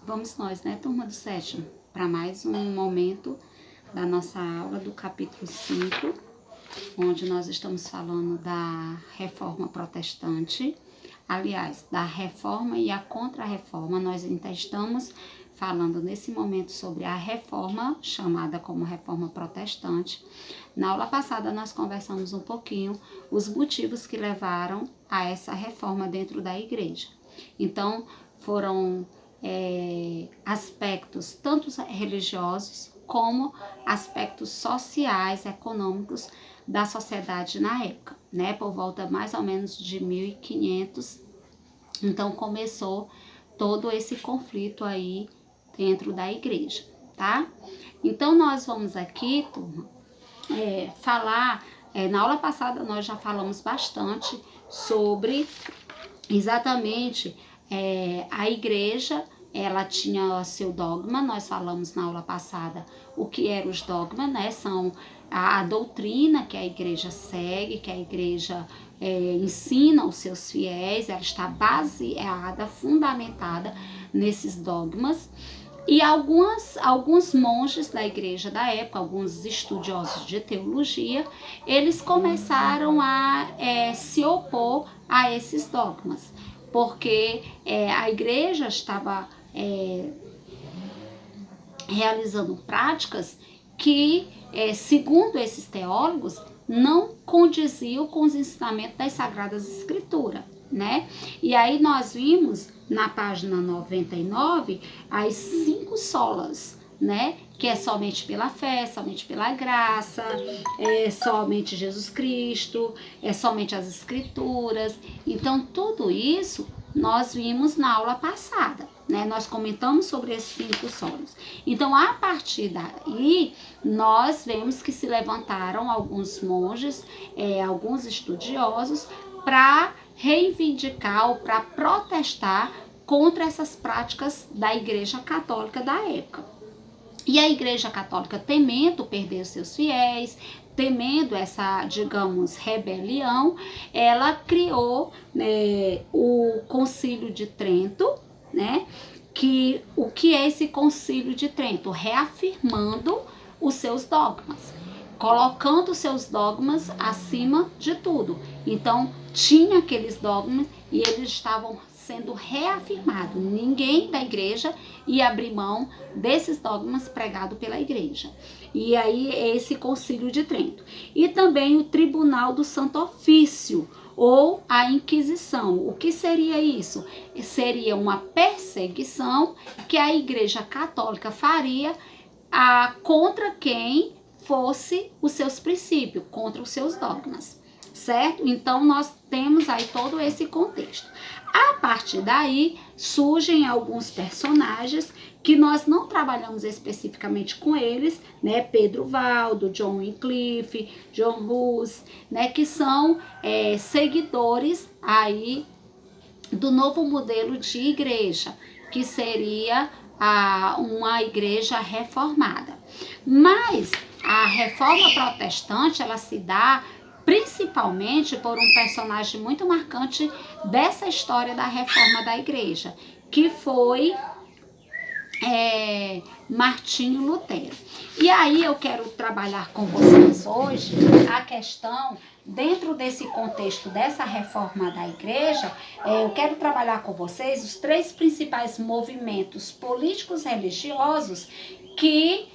Vamos nós, né, turma do sétimo, para mais um momento da nossa aula do capítulo 5, onde nós estamos falando da reforma protestante. Aliás, da reforma e a contra-reforma. Nós ainda estamos falando nesse momento sobre a reforma, chamada como reforma protestante. Na aula passada nós conversamos um pouquinho os motivos que levaram a essa reforma dentro da igreja. Então, foram aspectos tanto religiosos como aspectos sociais, econômicos da sociedade na época, né? Por volta mais ou menos de 1500, então começou todo esse conflito aí dentro da igreja, tá? Então nós vamos aqui, turma, falar, na aula passada nós já falamos bastante sobre exatamente a igreja. Ela tinha seu dogma, nós falamos na aula passada o que eram os dogmas, né? São a doutrina que a igreja segue, que a igreja ensina aos seus fiéis, ela está baseada, fundamentada nesses dogmas. E alguns monges da igreja da época, alguns estudiosos de teologia, eles começaram a se opor a esses dogmas, porque a igreja estava realizando práticas que, segundo esses teólogos, não condiziam com os ensinamentos das Sagradas Escrituras, né? E aí nós vimos na página 99 as 5 solas, né? Que é somente pela fé, somente pela graça, somente Jesus Cristo, somente as Escrituras. Então, tudo isso nós vimos na aula passada, né? Nós comentamos sobre esses 5 solos. Então, a partir daí, nós vemos que se levantaram alguns monges, alguns estudiosos, para reivindicar ou para protestar contra essas práticas da Igreja Católica da época. E a Igreja Católica, temendo perder os seus fiéis, temendo essa, digamos, rebelião, ela criou o Concílio de Trento, né? O que é esse Concílio de Trento? Reafirmando os seus dogmas, colocando os seus dogmas acima de tudo. Então, tinha aqueles dogmas e eles estavam sendo reafirmados. Ninguém da igreja ia abrir mão desses dogmas pregados pela igreja. E aí é esse Concílio de Trento. E também o Tribunal do Santo Ofício, ou a Inquisição. O que seria isso? Seria uma perseguição que a Igreja Católica faria contra quem fosse os seus princípios, contra os seus dogmas, certo? Então, nós temos aí todo esse contexto. A partir daí, surgem alguns personagens que nós não trabalhamos especificamente com eles, né? Pedro Valdo, John Wycliffe, John Hus, né? Que são seguidores aí do novo modelo de igreja, que seria uma igreja reformada. Mas a reforma protestante, ela se dá principalmente por um personagem muito marcante dessa história da reforma da igreja, que foi Martinho Lutero. E aí eu quero trabalhar com vocês hoje a questão, dentro desse contexto dessa reforma da igreja, eu quero trabalhar com vocês os 3 principais movimentos políticos religiosos que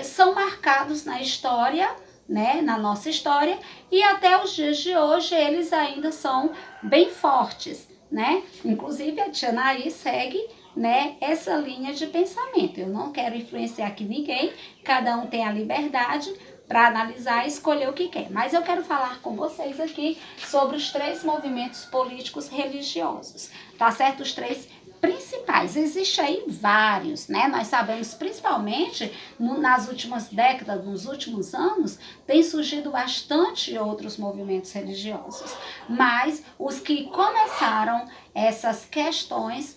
são marcados na história, né, na nossa história, e até os dias de hoje eles ainda são bem fortes, né? Inclusive a tia Naí segue, né, essa linha de pensamento. Eu não quero influenciar aqui ninguém, cada um tem a liberdade para analisar e escolher o que quer. Mas eu quero falar com vocês aqui sobre os 3 movimentos políticos religiosos, tá certo? Os 3 principais. Existem aí vários, né? Nós sabemos, principalmente nas últimas décadas, nos últimos anos, tem surgido bastante outros movimentos religiosos. Mas os que começaram essas questões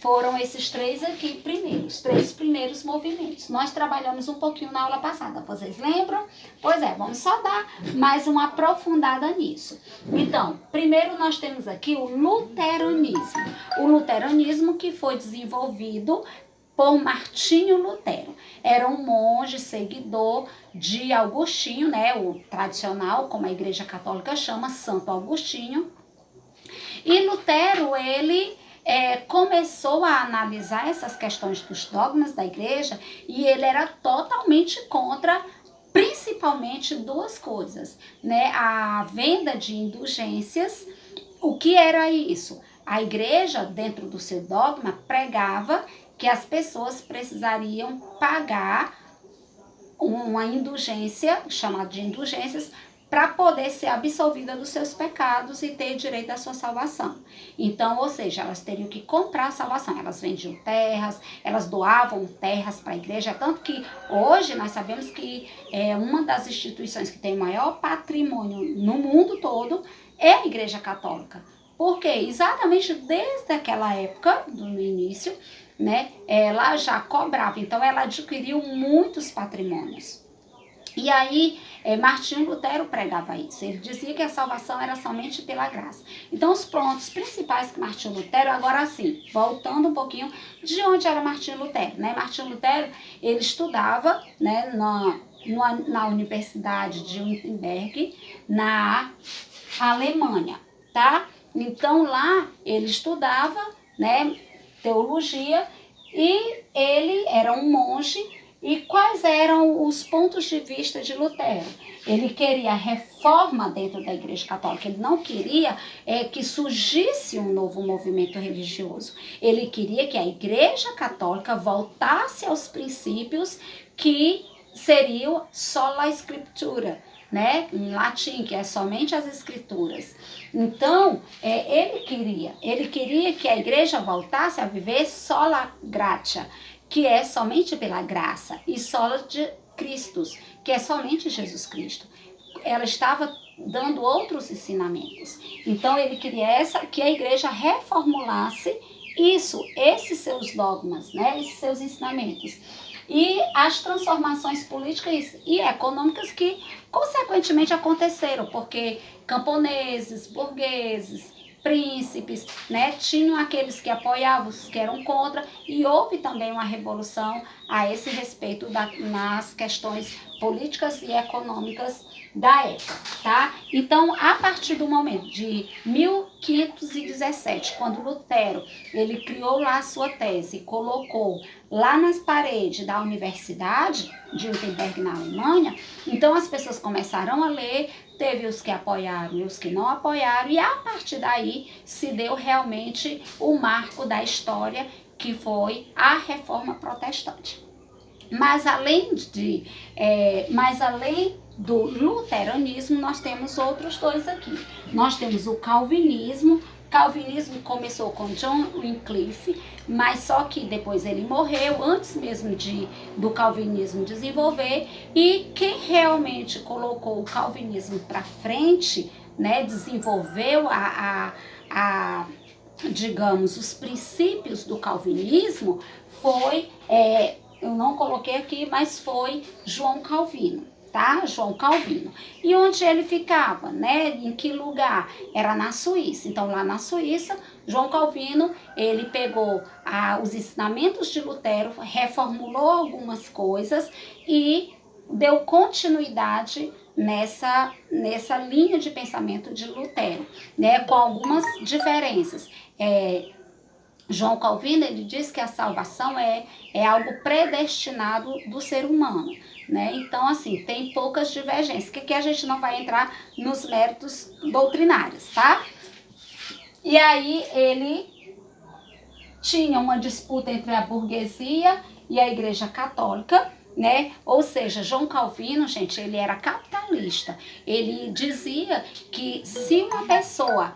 foram esses 3 aqui primeiros, 3 primeiros movimentos. Nós trabalhamos um pouquinho na aula passada, vocês lembram? Pois vamos só dar mais uma aprofundada nisso. Então, primeiro nós temos aqui o luteranismo. O luteranismo que foi desenvolvido por Martinho Lutero. Era um monge seguidor de Agostinho, né, o tradicional, como a Igreja Católica chama, Santo Agostinho. E Lutero, ele começou a analisar essas questões dos dogmas da igreja e ele era totalmente contra, principalmente duas coisas, né? A venda de indulgências. O que era isso? A igreja, dentro do seu dogma, pregava que as pessoas precisariam pagar uma indulgência, chamada de indulgências, para poder ser absolvida dos seus pecados e ter direito à sua salvação. Então, ou seja, elas teriam que comprar a salvação. Elas vendiam terras, elas doavam terras para a igreja, tanto que hoje nós sabemos que uma das instituições que tem maior patrimônio no mundo todo é a Igreja Católica. Por quê? Exatamente desde aquela época, no início, né, ela já cobrava, então ela adquiriu muitos patrimônios. E aí, Martinho Lutero pregava isso. Ele dizia que a salvação era somente pela graça. Então, os pontos principais que Martinho Lutero, agora sim, voltando um pouquinho de onde era Martinho Lutero, né? Martinho Lutero, ele estudava, né, na Universidade de Wittenberg, na Alemanha, tá? Então, lá ele estudava, né, teologia, e ele era um monge. E quais eram os pontos de vista de Lutero? Ele queria reforma dentro da Igreja Católica. Ele não queria que surgisse um novo movimento religioso. Ele queria que a Igreja Católica voltasse aos princípios que seriam sola scriptura, né? Em latim, que é somente as escrituras. Então, ele queria que a igreja voltasse a viver sola gratia, que é somente pela graça, e sola de Cristo, que é somente Jesus Cristo. Ela estava dando outros ensinamentos. Então, ele queria que a igreja reformulasse esses seus dogmas, né? Esses seus ensinamentos. E as transformações políticas e econômicas que, consequentemente, aconteceram, porque camponeses, burgueses, príncipes, né, tinham aqueles que apoiavam, os que eram contra, e houve também uma revolução a esse respeito nas questões políticas e econômicas da época, tá? Então, a partir do momento de 1517, quando Lutero, ele criou lá a sua tese, colocou lá nas paredes da Universidade de Wittenberg, na Alemanha, então as pessoas começaram a ler, teve os que apoiaram e os que não apoiaram, e a partir daí se deu realmente o marco da história, que foi a Reforma Protestante. Mas além do luteranismo, nós temos outros dois aqui. Nós temos o calvinismo. Calvinismo começou com John Wycliffe, mas só que depois ele morreu, antes mesmo do calvinismo desenvolver, e quem realmente colocou o calvinismo para frente, né, desenvolveu digamos, os princípios do calvinismo, foi, eu não coloquei aqui, mas foi João Calvino. Tá? João Calvino. E onde ele ficava, né? Em que lugar? Era na Suíça. Então, lá na Suíça, João Calvino, ele pegou os ensinamentos de Lutero, reformulou algumas coisas e deu continuidade nessa linha de pensamento de Lutero, né? Com algumas diferenças. João Calvino, ele diz que a salvação é algo predestinado do ser humano, né? Então, assim, tem poucas divergências, que a gente não vai entrar nos méritos doutrinários, tá? E aí ele tinha uma disputa entre a burguesia e a Igreja Católica, né? Ou seja, João Calvino, gente, ele era capitalista. Ele dizia que se uma pessoa,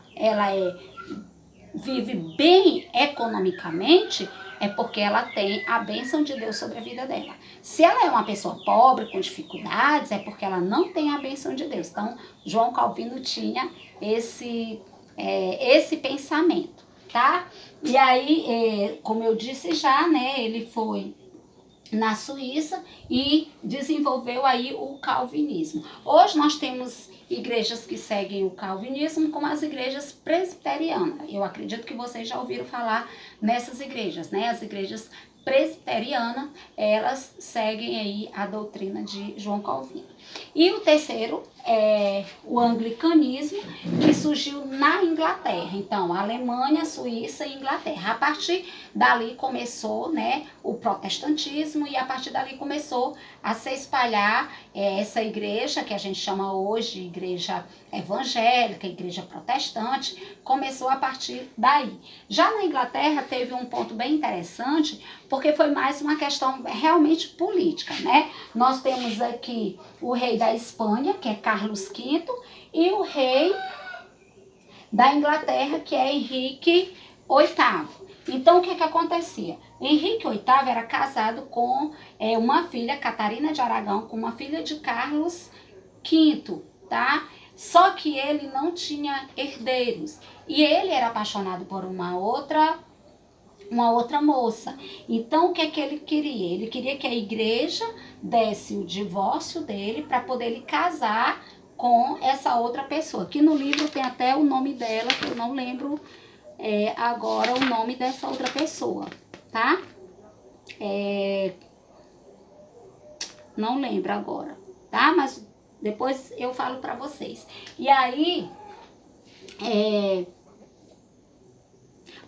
vive bem economicamente, é porque ela tem a bênção de Deus sobre a vida dela. Se ela é uma pessoa pobre, com dificuldades, é porque ela não tem a bênção de Deus. Então, João Calvino tinha esse pensamento, tá? E aí, como eu disse já, né, ele foi na Suíça e desenvolveu aí o calvinismo. Hoje nós temos igrejas que seguem o calvinismo, como as igrejas presbiterianas. Eu acredito que vocês já ouviram falar nessas igrejas, né? As igrejas presbiteriana, elas seguem aí a doutrina de João Calvino. E o terceiro é o anglicanismo, que surgiu na Inglaterra. Então, Alemanha, Suíça e Inglaterra. A partir dali começou, né, o protestantismo, e a partir dali começou a se espalhar essa igreja, que a gente chama hoje de igreja evangélica, igreja protestante, começou a partir daí. Já na Inglaterra teve um ponto bem interessante, porque foi mais uma questão realmente política, né? Nós temos aqui o rei da Espanha, que é Carlos V, e o rei da Inglaterra, que é Henrique VIII. Então, o que acontecia? Henrique VIII era casado com uma filha, Catarina de Aragão, com uma filha de Carlos V, tá? Só que ele não tinha herdeiros, e ele era apaixonado por uma outra moça. Então, o que ele queria? Ele queria que a igreja desse o divórcio dele para poder ele casar com essa outra pessoa. Aqui no livro tem até o nome dela, que eu não lembro agora o nome dessa outra pessoa, tá? Não lembro agora, tá? Mas depois eu falo para vocês. E aí,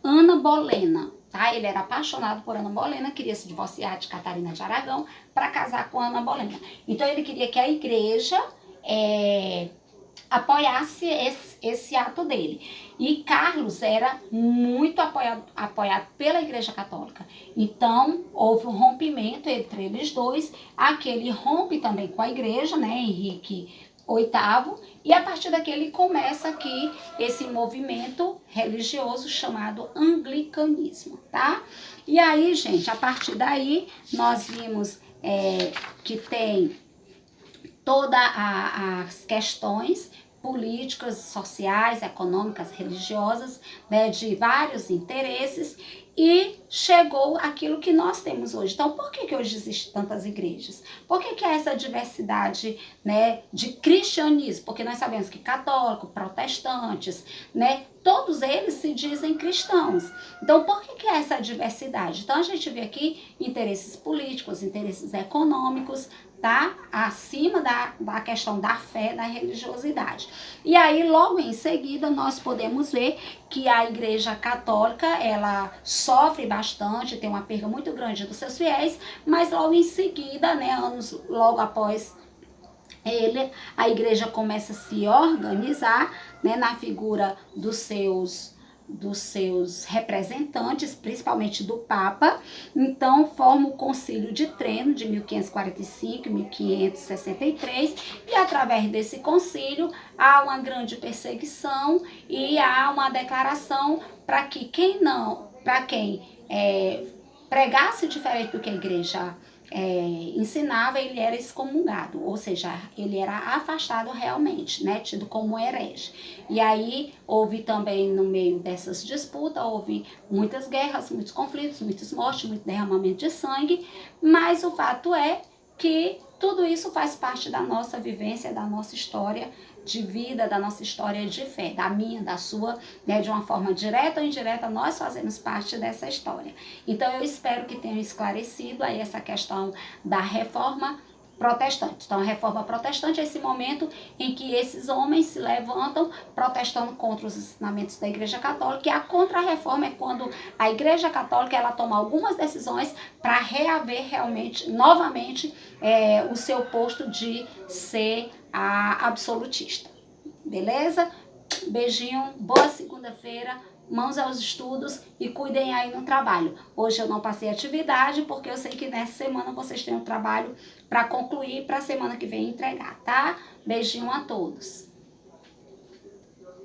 Ana Bolena, tá? Ele era apaixonado por Ana Bolena, queria se divorciar de Catarina de Aragão para casar com Ana Bolena. Então, ele queria que a igreja apoiasse esse ato dele. E Carlos era muito apoiado pela Igreja Católica. Então, houve um rompimento entre eles dois. Aquele rompe também com a igreja, né, Henrique VIII, e a partir daqui ele começa aqui esse movimento religioso chamado anglicanismo, tá? E aí, gente, a partir daí, nós vimos que tem todas as questões políticas, sociais, econômicas, religiosas, né, de vários interesses, e chegou aquilo que nós temos hoje. Então, por que hoje existem tantas igrejas? Por que há essa diversidade, né, de cristianismo? Porque nós sabemos que católicos, protestantes, né, todos eles se dizem cristãos. Então, por que há essa diversidade? Então, a gente vê aqui interesses políticos, interesses econômicos, tá? Acima da questão da fé, da religiosidade. E aí, logo em seguida, nós podemos ver que a Igreja Católica, ela sofre bastante, tem uma perda muito grande dos seus fiéis, mas logo em seguida, né, anos logo após ele, a igreja começa a se organizar, né, na figura dos seus representantes, principalmente do Papa. Então, forma o Concílio de Trento de 1545 e 1563, e através desse concílio há uma grande perseguição e há uma declaração para que quem pregasse diferente do que a igreja ensinava, ele era excomungado, ou seja, ele era afastado realmente, né, tido como herege. E aí houve também, no meio dessas disputas, houve muitas guerras, muitos conflitos, muitas mortes, muito derramamento de sangue, mas o fato é que tudo isso faz parte da nossa vivência, da nossa história de vida, da nossa história de fé, da minha, da sua, né, de uma forma direta ou indireta, nós fazemos parte dessa história. Então, eu espero que tenham esclarecido aí essa questão da reforma protestante. Então, a reforma protestante é esse momento em que esses homens se levantam protestando contra os ensinamentos da Igreja Católica, e a contra-reforma é quando a Igreja Católica ela toma algumas decisões para reaver realmente, novamente, o seu posto de ser a absolutista. Beleza? Beijinho, boa segunda-feira, mãos aos estudos e cuidem aí no trabalho. Hoje eu não passei atividade porque eu sei que nessa semana vocês têm um trabalho para concluir, para a semana que vem entregar, tá? Beijinho a todos.